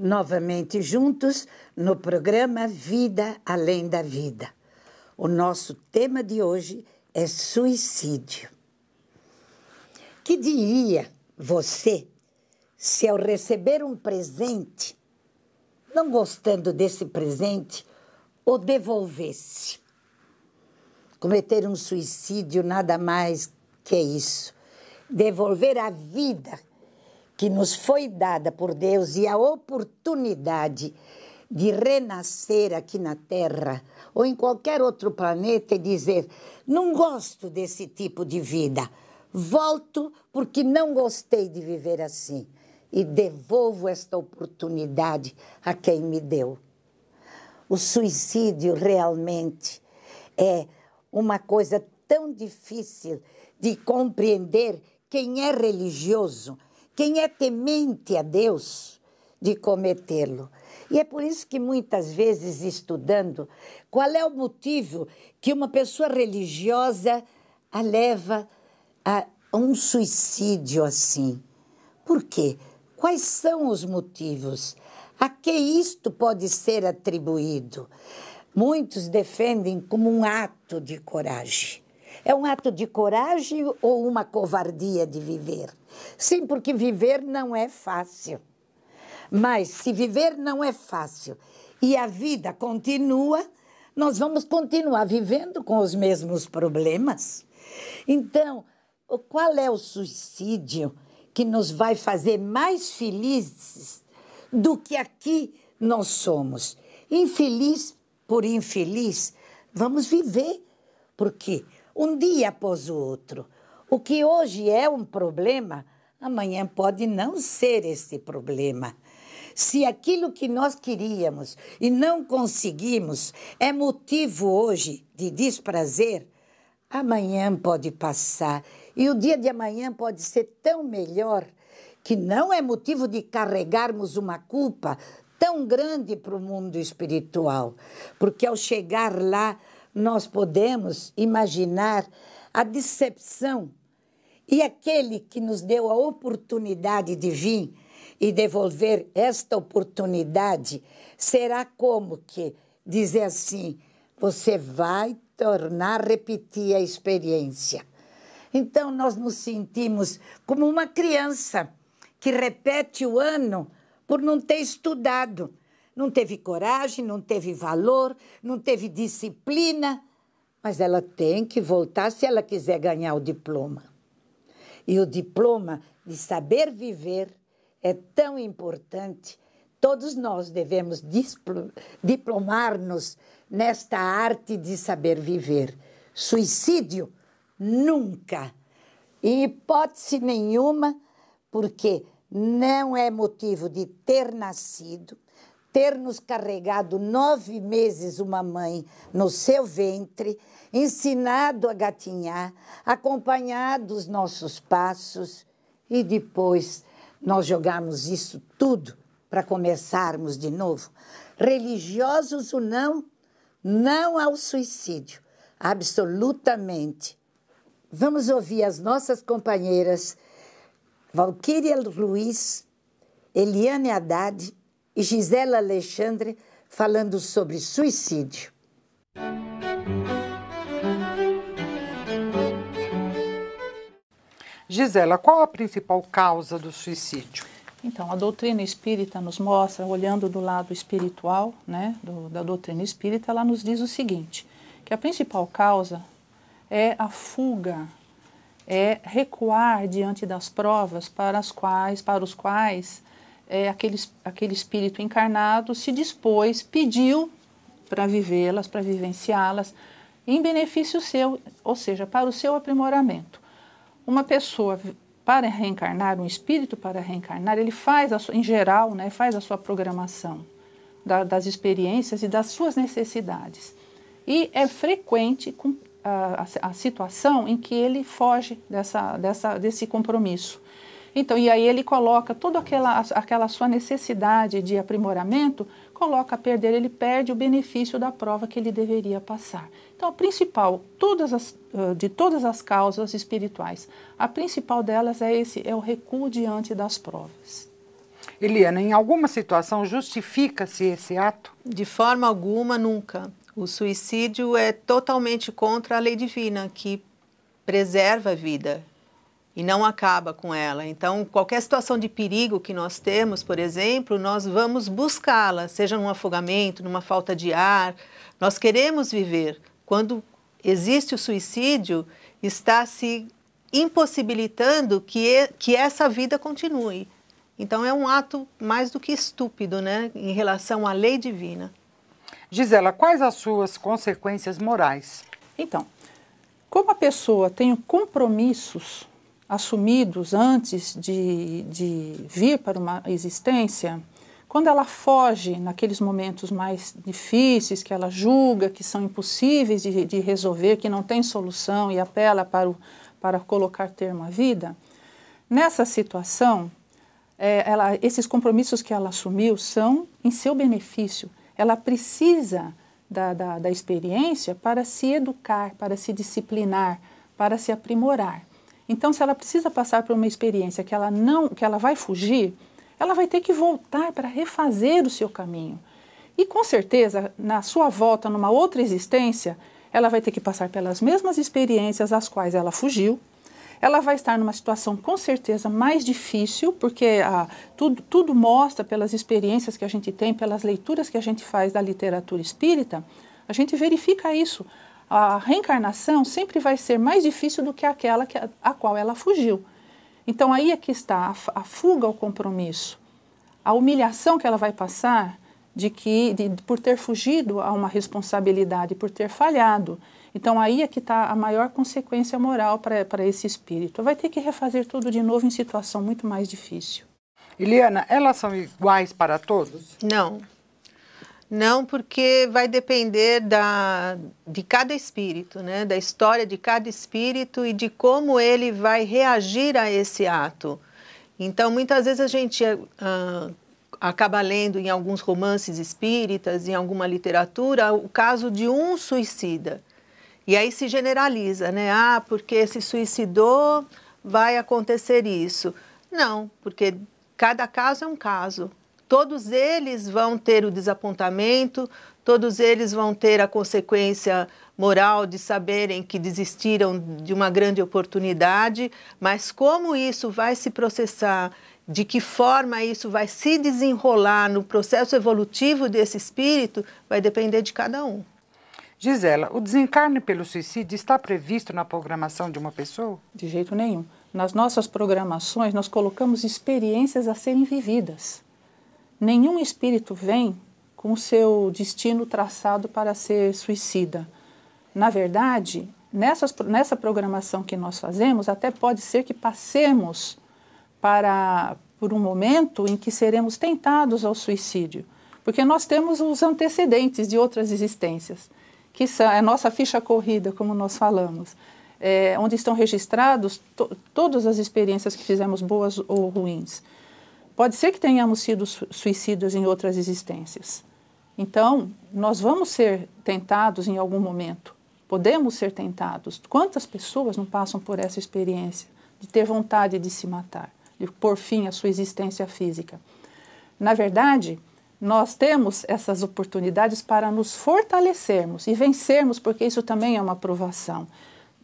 novamente juntos no programa Vida Além da Vida. O nosso tema de hoje é suicídio. Que diria você se ao receber um presente, não gostando desse presente, o devolvesse? Cometer um suicídio nada mais que isso. Devolver a vida que nos foi dada por Deus e a oportunidade de renascer aqui na Terra ou em qualquer outro planeta e dizer: não gosto desse tipo de vida, volto porque não gostei de viver assim e devolvo esta oportunidade a quem me deu. O suicídio realmente é uma coisa tão difícil de compreender quem é religioso, quem é temente a Deus, de cometê-lo. E é por isso que muitas vezes, estudando, qual é o motivo que uma pessoa religiosa a leva a um suicídio assim? Por quê? Quais são os motivos? A que isto pode ser atribuído? Muitos defendem como um ato de coragem. É um ato de coragem ou uma covardia de viver? Sim, porque viver não é fácil. Mas se viver não é fácil e a vida continua, nós vamos continuar vivendo com os mesmos problemas. Então, qual é o suicídio que nos vai fazer mais felizes do que aqui nós somos? Infeliz por infeliz, vamos viver, porque um dia após o outro, o que hoje é um problema, amanhã pode não ser esse problema. Se aquilo que nós queríamos e não conseguimos é motivo hoje de desprazer, amanhã pode passar. E o dia de amanhã pode ser tão melhor que não é motivo de carregarmos uma culpa tão grande para o mundo espiritual. Porque ao chegar lá, nós podemos imaginar a decepção. E aquele que nos deu a oportunidade de vir e devolver esta oportunidade, será como que dizer assim: você vai tornar a repetir a experiência. Então, nós nos sentimos como uma criança que repete o ano por não ter estudado. Não teve coragem, não teve valor, não teve disciplina, mas ela tem que voltar se ela quiser ganhar o diploma. E o diploma de saber viver é tão importante. Todos nós devemos diplomar-nos nesta arte de saber viver. Suicídio? Nunca. Em hipótese nenhuma, porque não é motivo de ter nascido, ter nos carregado 9 meses uma mãe no seu ventre, ensinado a gatinhar, acompanhado os nossos passos e depois nós jogamos isso tudo para começarmos de novo. Religiosos ou não, não ao suicídio, absolutamente. Vamos ouvir as nossas companheiras Valquíria Ruiz, Eliane Haddad e Gisela Alexandre falando sobre suicídio. Gisela, qual a principal causa do suicídio? Então, a doutrina espírita nos mostra, olhando do lado espiritual, né, da doutrina espírita, ela nos diz o seguinte, que a principal causa é a fuga, é recuar diante das provas para os quais aquele espírito encarnado se dispôs, pediu para vivê-las, para vivenciá-las, em benefício seu, ou seja, para o seu aprimoramento. Uma pessoa, para reencarnar, um espírito para reencarnar, ele faz, em geral, né, faz a sua programação das experiências e das suas necessidades. E é frequente a situação em que ele foge desse compromisso. Então, e aí ele coloca toda aquela sua necessidade de aprimoramento, coloca a perder, ele perde o benefício da prova que ele deveria passar. Então, a principal, de todas as causas espirituais, a principal delas é o recuo diante das provas. Eliana, em alguma situação justifica-se esse ato? De forma alguma, nunca. O suicídio é totalmente contra a lei divina, que preserva a vida e não acaba com ela. Então, qualquer situação de perigo que nós temos, por exemplo, nós vamos buscá-la, seja num afogamento, numa falta de ar. Nós queremos viver. Quando existe o suicídio, está se impossibilitando que essa vida continue. Então, é um ato mais do que estúpido, né, em relação à lei divina. Gisela, quais as suas consequências morais? Então, como a pessoa tem compromissos assumidos antes de vir para uma existência, quando ela foge naqueles momentos mais difíceis, que ela julga que são impossíveis de resolver, que não tem solução e apela para colocar termo à vida, nessa situação, esses compromissos que ela assumiu são em seu benefício. Ela precisa da experiência para se educar, para se disciplinar, para se aprimorar. Então, se ela precisa passar por uma experiência que ela vai fugir, ela vai ter que voltar para refazer o seu caminho. E com certeza, na sua volta numa outra existência, ela vai ter que passar pelas mesmas experiências às quais ela fugiu. Ela vai estar numa situação com certeza mais difícil, porque tudo mostra pelas experiências que a gente tem, pelas leituras que a gente faz da literatura espírita, a gente verifica isso. A reencarnação sempre vai ser mais difícil do que aquela a qual ela fugiu. Então aí é que está a fuga ao compromisso, a humilhação que ela vai passar por ter fugido a uma responsabilidade, por ter falhado. Então aí é que está a maior consequência moral para esse espírito. Vai ter que refazer tudo de novo em situação muito mais difícil. Eliana, elas são iguais para todos? Não. Não, porque vai depender de cada espírito, né? Da história de cada espírito e de como ele vai reagir a esse ato. Então, muitas vezes a gente acaba lendo em alguns romances espíritas, em alguma literatura, o caso de um suicida. E aí se generaliza, né? Porque se suicidou, vai acontecer isso. Não, porque cada caso é um caso. Todos eles vão ter o desapontamento, todos eles vão ter a consequência moral de saberem que desistiram de uma grande oportunidade, mas como isso vai se processar, de que forma isso vai se desenrolar no processo evolutivo desse espírito, vai depender de cada um. Gisela, o desencarne pelo suicídio está previsto na programação de uma pessoa? De jeito nenhum. Nas nossas programações, nós colocamos experiências a serem vividas. Nenhum espírito vem com o seu destino traçado para ser suicida. Na verdade, nessa programação que nós fazemos, até pode ser que passemos por um momento em que seremos tentados ao suicídio, porque nós temos os antecedentes de outras existências, que são a nossa ficha corrida, como nós falamos, onde estão registrados todas as experiências que fizemos, boas ou ruins. Pode ser que tenhamos sido suicidas em outras existências. Então, nós vamos ser tentados em algum momento. Podemos ser tentados. Quantas pessoas não passam por essa experiência de ter vontade de se matar, de pôr fim à sua existência física? Na verdade, nós temos essas oportunidades para nos fortalecermos e vencermos, porque isso também é uma provação.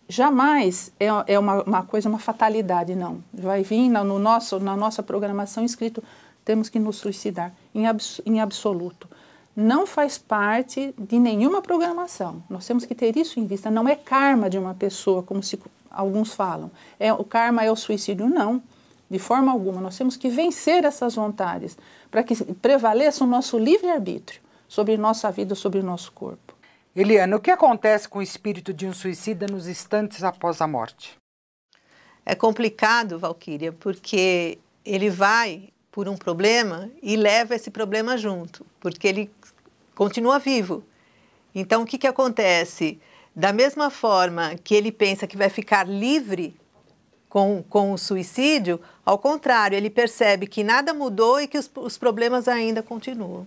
Jamais é uma coisa, uma fatalidade, não. Vai vir na nossa programação escrito, temos que nos suicidar, em absoluto. Não faz parte de nenhuma programação. Nós temos que ter isso em vista. Não é karma de uma pessoa, como alguns falam. O karma é o suicídio. Não, de forma alguma. Nós temos que vencer essas vontades para que prevaleça o nosso livre-arbítrio sobre nossa vida, sobre o nosso corpo. Eliana, o que acontece com o espírito de um suicida nos instantes após a morte? É complicado, Valquíria, porque ele vai por um problema e leva esse problema junto, porque ele continua vivo. Então, o que acontece? Da mesma forma que ele pensa que vai ficar livre com o suicídio, ao contrário, ele percebe que nada mudou e que os problemas ainda continuam.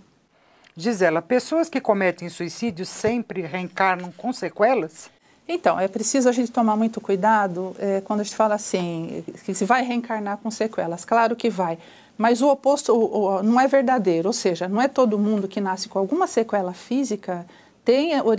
Gisela, pessoas que cometem suicídio sempre reencarnam com sequelas? Então, é preciso a gente tomar muito cuidado quando a gente fala assim, que se vai reencarnar com sequelas. Claro que vai, Mas o oposto não é verdadeiro, ou seja, não é todo mundo que nasce com alguma sequela física,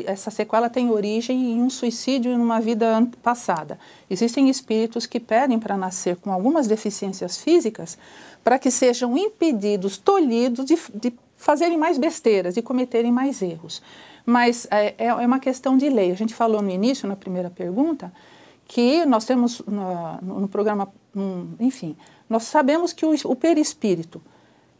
essa sequela tem origem em um suicídio em uma vida passada. Existem espíritos que pedem para nascer com algumas deficiências físicas para que sejam impedidos, tolhidos de fazerem mais besteiras, de cometerem mais erros. Mas é uma questão de lei. A gente falou no início, na primeira pergunta, que nós temos no programa, enfim, nós sabemos que o perispírito,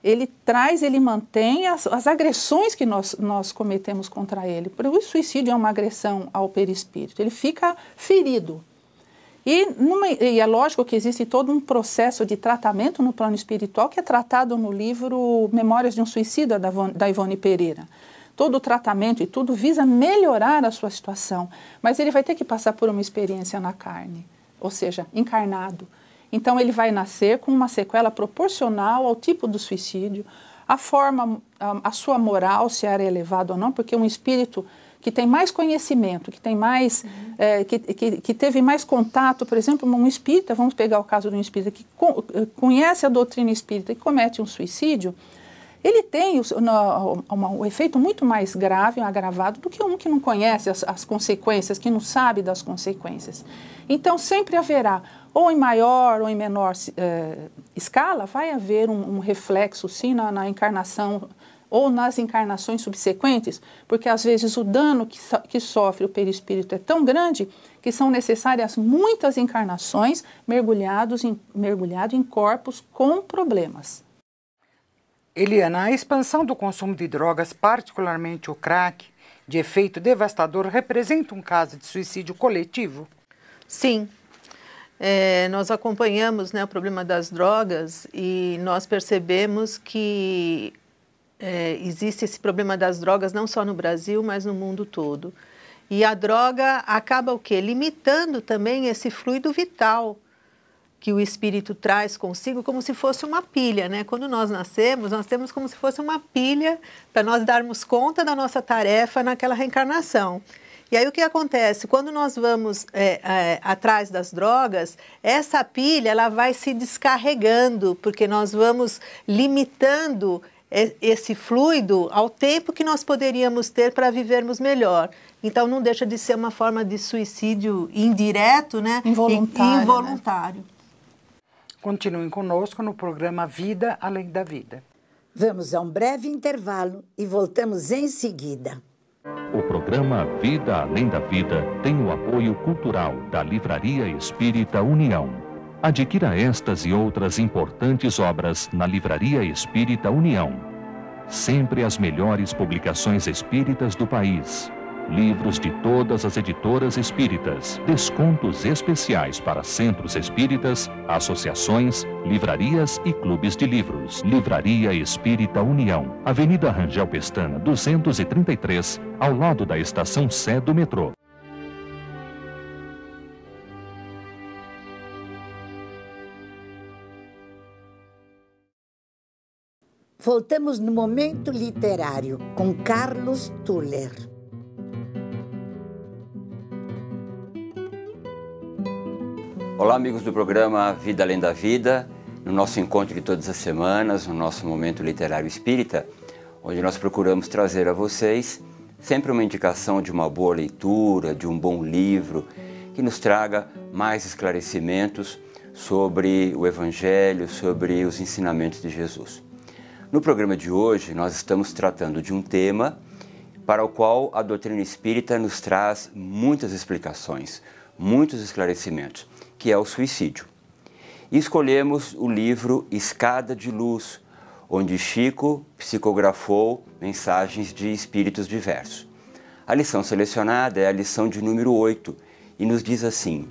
ele mantém as agressões que nós cometemos contra ele. O suicídio é uma agressão ao perispírito, ele fica ferido. E é lógico que existe todo um processo de tratamento no plano espiritual que é tratado no livro Memórias de um Suicida, da Ivone Pereira. Todo o tratamento e tudo visa melhorar a sua situação, mas ele vai ter que passar por uma experiência na carne, ou seja, encarnado. Então ele vai nascer com uma sequela proporcional ao tipo do suicídio, a sua moral, se era elevado ou não, porque um espírito que tem mais conhecimento, que tem mais, que teve mais contato, por exemplo, um espírita, vamos pegar o caso de um espírita que conhece a doutrina espírita e comete um suicídio, ele tem um efeito muito mais grave, agravado, do que um que não conhece as consequências, que não sabe das consequências. Então, sempre haverá, ou em maior ou em menor escala, vai haver um reflexo, sim, na encarnação ou nas encarnações subsequentes, porque às vezes o dano que sofre o perispírito é tão grande que são necessárias muitas encarnações mergulhado em corpos com problemas. Eliana, a expansão do consumo de drogas, particularmente o crack, de efeito devastador, representa um caso de suicídio coletivo? Sim. Nós acompanhamos, né, o problema das drogas e nós percebemos que existe esse problema das drogas não só no Brasil, mas no mundo todo. E a droga acaba o quê? Limitando também esse fluido vital que o espírito traz consigo, como se fosse uma pilha, né? Quando nós nascemos, nós temos como se fosse uma pilha para nós darmos conta da nossa tarefa naquela reencarnação. E aí o que acontece? Quando nós vamos atrás das drogas, essa pilha ela vai se descarregando, porque nós vamos limitando esse fluido ao tempo que nós poderíamos ter para vivermos melhor. Então não deixa de ser uma forma de suicídio indireto, né? Involuntário. Né? Continuem conosco no programa Vida Além da Vida. Vamos a um breve intervalo e voltamos em seguida. O programa Vida Além da Vida tem o apoio cultural da Livraria Espírita União. Adquira estas e outras importantes obras na Livraria Espírita União. Sempre as melhores publicações espíritas do país. Livros de todas as editoras espíritas, descontos especiais para centros espíritas, associações, livrarias e clubes de livros. Livraria Espírita União, Avenida Rangel Pestana, 233, ao lado da Estação Sé do metrô. Voltamos no Momento Literário com Carlos Tuller. Olá, amigos do programa Vida Além da Vida, no nosso encontro de todas as semanas, no nosso Momento Literário Espírita, onde nós procuramos trazer a vocês sempre uma indicação de uma boa leitura, de um bom livro, que nos traga mais esclarecimentos sobre o Evangelho, sobre os ensinamentos de Jesus. No programa de hoje, nós estamos tratando de um tema para o qual a doutrina espírita nos traz muitas explicações, muitos esclarecimentos, que é o suicídio. E escolhemos o livro Escada de Luz, onde Chico psicografou mensagens de espíritos diversos. A lição selecionada é a lição de número 8 e nos diz assim: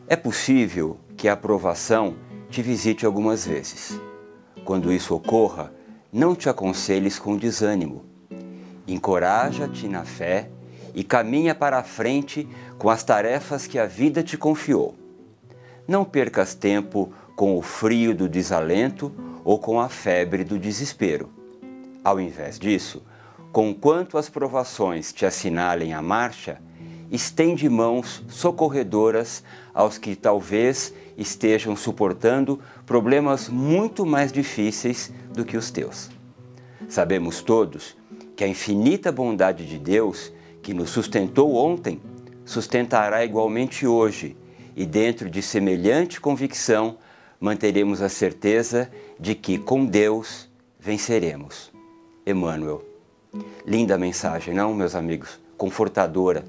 é possível que a provação te visite algumas vezes. Quando isso ocorra, não te aconselhes com desânimo. Encoraja-te na fé e caminha para a frente com as tarefas que a vida te confiou. Não percas tempo com o frio do desalento ou com a febre do desespero. Ao invés disso, conquanto as provações te assinalem a marcha, estende mãos socorredoras aos que talvez estejam suportando problemas muito mais difíceis do que os teus. Sabemos todos que a infinita bondade de Deus, que nos sustentou ontem, sustentará igualmente hoje, e dentro de semelhante convicção, manteremos a certeza de que com Deus venceremos. Emmanuel. Linda mensagem, não, meus amigos? Confortadora.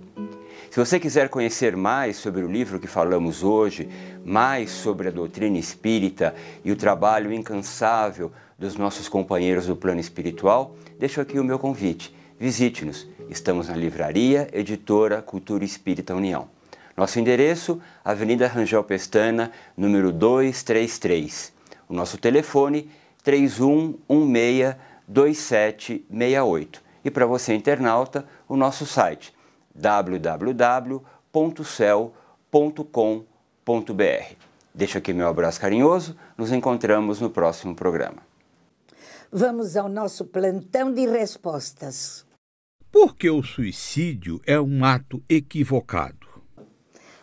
Se você quiser conhecer mais sobre o livro que falamos hoje, mais sobre a doutrina espírita e o trabalho incansável dos nossos companheiros do plano espiritual, deixo aqui o meu convite. Visite-nos. Estamos na Livraria Editora Cultura Espírita União. Nosso endereço, Avenida Rangel Pestana, número 233. O nosso telefone, 3116-2768. E para você, internauta, o nosso site, www.cel.com.br. Deixo aqui meu abraço carinhoso. Nos encontramos no próximo programa. Vamos ao nosso plantão de respostas. Por que o suicídio é um ato equivocado?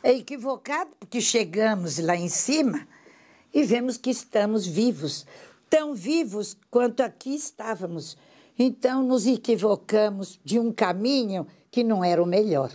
É equivocado porque chegamos lá em cima e vemos que estamos vivos, tão vivos quanto aqui estávamos. Então nos equivocamos de um caminho que não era o melhor.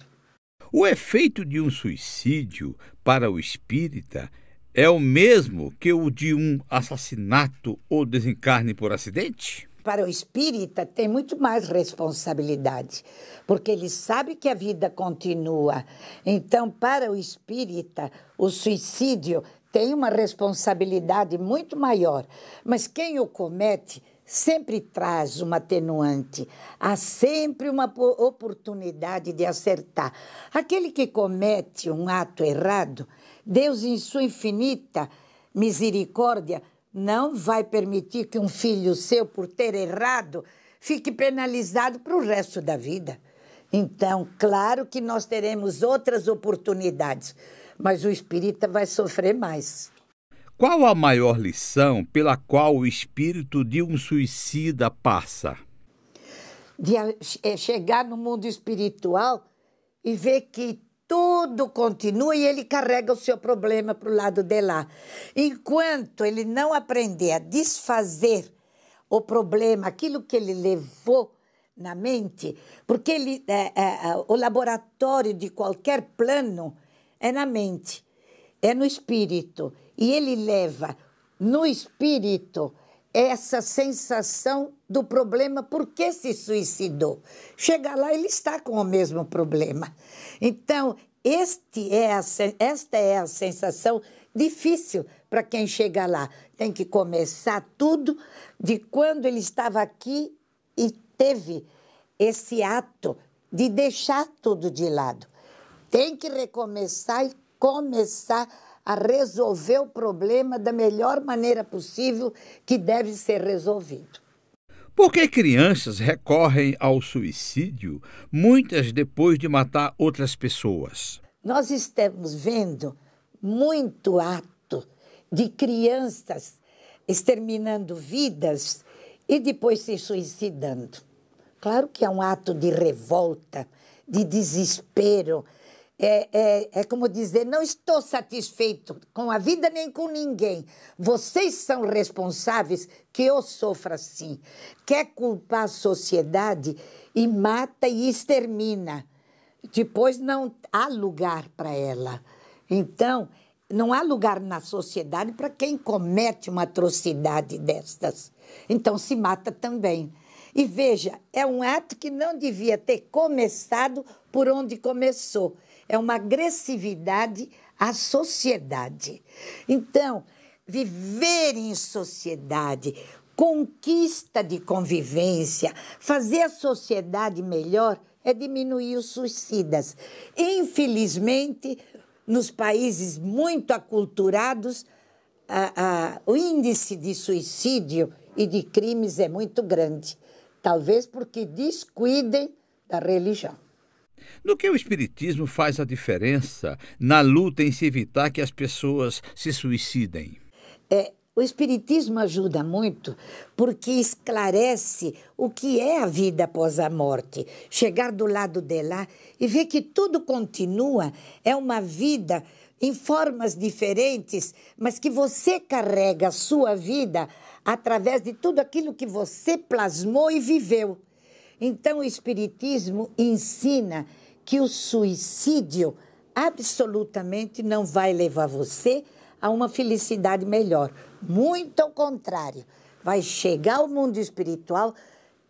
O efeito de um suicídio para o espírita é o mesmo que o de um assassinato ou desencarne por acidente? Para o espírita tem muito mais responsabilidade, porque ele sabe que a vida continua. Então, para o espírita, o suicídio tem uma responsabilidade muito maior. Mas quem o comete sempre traz uma atenuante. Há sempre uma oportunidade de acertar. Aquele que comete um ato errado, Deus, em sua infinita misericórdia, não vai permitir que um filho seu, por ter errado, fique penalizado para o resto da vida. Então, claro que nós teremos outras oportunidades, mas o espírita vai sofrer mais. Qual a maior lição pela qual o espírito de um suicida passa? De chegar no mundo espiritual e ver que tudo continua e ele carrega o seu problema para o lado de lá. Enquanto ele não aprender a desfazer o problema, aquilo que ele levou na mente, porque o laboratório de qualquer plano é na mente, é no espírito. E ele leva no espírito essa sensação do problema, por que se suicidou. Chega lá, ele está com o mesmo problema. Então, esta é a sensação difícil para quem chega lá. Tem que começar tudo de quando ele estava aqui e teve esse ato de deixar tudo de lado. Tem que recomeçar e começar a resolver o problema da melhor maneira possível que deve ser resolvido. Por que crianças recorrem ao suicídio, muitas depois de matar outras pessoas? Nós estamos vendo muito ato de crianças exterminando vidas e depois se suicidando. Claro que é um ato de revolta, de desespero. É como dizer, não estou satisfeito com a vida nem com ninguém. Vocês são responsáveis que eu sofra assim. Quer culpar a sociedade e mata e extermina. Depois não há lugar para ela. Então, não há lugar na sociedade para quem comete uma atrocidade destas. Então, se mata também. E veja, é um ato que não devia ter começado por onde começou. É uma agressividade à sociedade. Então, viver em sociedade, conquista de convivência, fazer a sociedade melhor é diminuir os suicidas. Infelizmente, nos países muito aculturados, o índice de suicídio e de crimes é muito grande. Talvez porque descuidem da religião. No que o Espiritismo faz a diferença na luta em se evitar que as pessoas se suicidem? O Espiritismo ajuda muito porque esclarece o que é a vida após a morte. Chegar do lado de lá e ver que tudo continua, é uma vida em formas diferentes, mas que você carrega a sua vida através de tudo aquilo que você plasmou e viveu. Então, o Espiritismo ensina que o suicídio absolutamente não vai levar você a uma felicidade melhor. Muito ao contrário, vai chegar ao mundo espiritual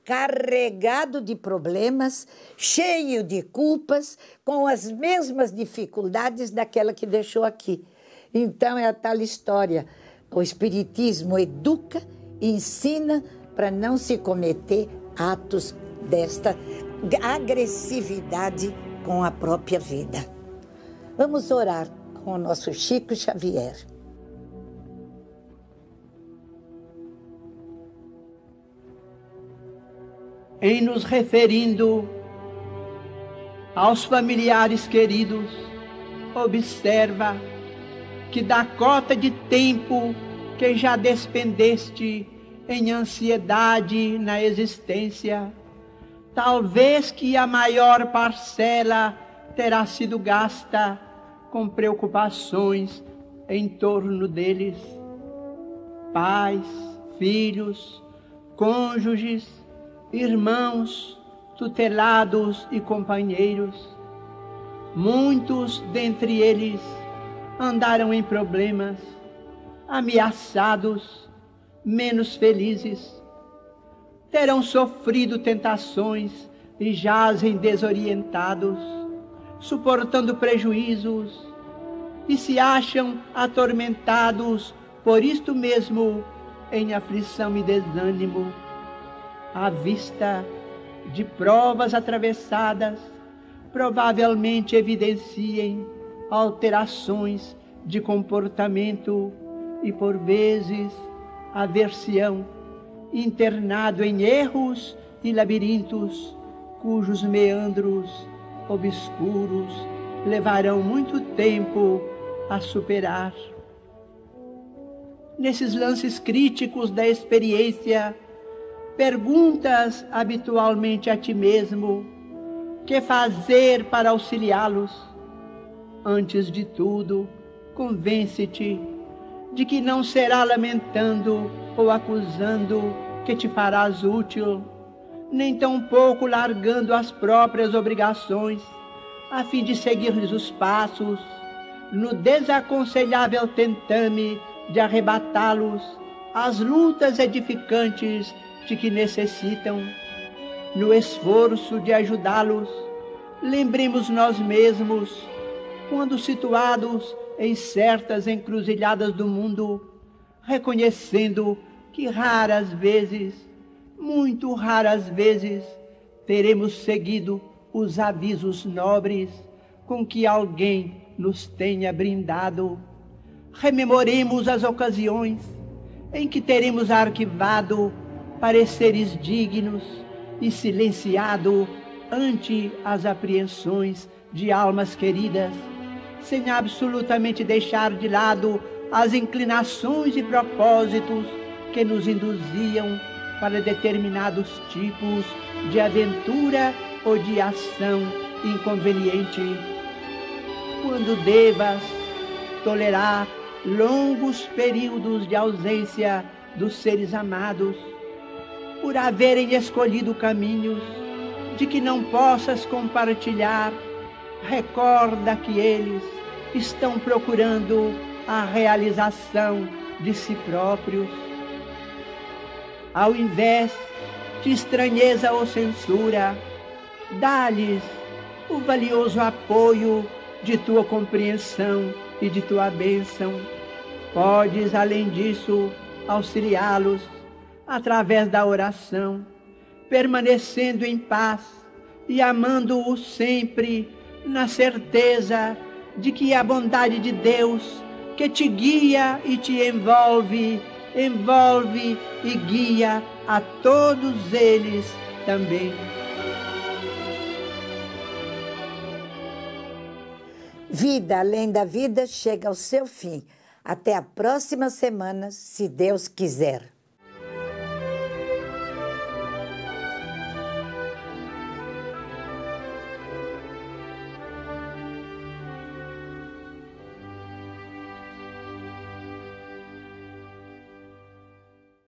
carregado de problemas, cheio de culpas, com as mesmas dificuldades daquela que deixou aqui. Então, é a tal história. O Espiritismo educa e ensina para não se cometer atos desta agressividade com a própria vida. Vamos orar com o nosso Chico Xavier. Em nos referindo aos familiares queridos, observa que da cota de tempo que já despendeste em ansiedade na existência, talvez que a maior parcela terá sido gasta com preocupações em torno deles. Pais, filhos, cônjuges, irmãos, tutelados e companheiros. Muitos dentre eles andaram em problemas, ameaçados, menos felizes. Terão sofrido tentações e jazem desorientados, suportando prejuízos, e se acham atormentados por isto mesmo, em aflição e desânimo, à vista de provas atravessadas, provavelmente evidenciem alterações de comportamento e, por vezes, aversão, internado em erros e labirintos, cujos meandros obscuros levarão muito tempo a superar. Nesses lances críticos da experiência, perguntas habitualmente a ti mesmo: que fazer para auxiliá-los? Antes de tudo, convence-te de que não será lamentando ou acusando que te farás útil, nem tampouco largando as próprias obrigações, a fim de seguir-lhes os passos, no desaconselhável tentame de arrebatá-los às lutas edificantes de que necessitam. No esforço de ajudá-los, lembremos nós mesmos, quando situados em certas encruzilhadas do mundo, reconhecendo que raras vezes, muito raras vezes, teremos seguido os avisos nobres com que alguém nos tenha brindado. Rememoremos as ocasiões em que teremos arquivado pareceres dignos e silenciado ante as apreensões de almas queridas, sem absolutamente deixar de lado as inclinações e propósitos que nos induziam para determinados tipos de aventura ou de ação inconveniente. Quando devas tolerar longos períodos de ausência dos seres amados, por haverem escolhido caminhos de que não possas compartilhar, recorda que eles estão procurando a realização de si próprios. Ao invés de estranheza ou censura, dá-lhes o valioso apoio de tua compreensão e de tua bênção. Podes, além disso, auxiliá-los através da oração, permanecendo em paz e amando-os sempre, na certeza de que a bondade de Deus, que te guia e te envolve e guia a todos eles também. Vida além da vida chega ao seu fim. Até a próxima semana, se Deus quiser.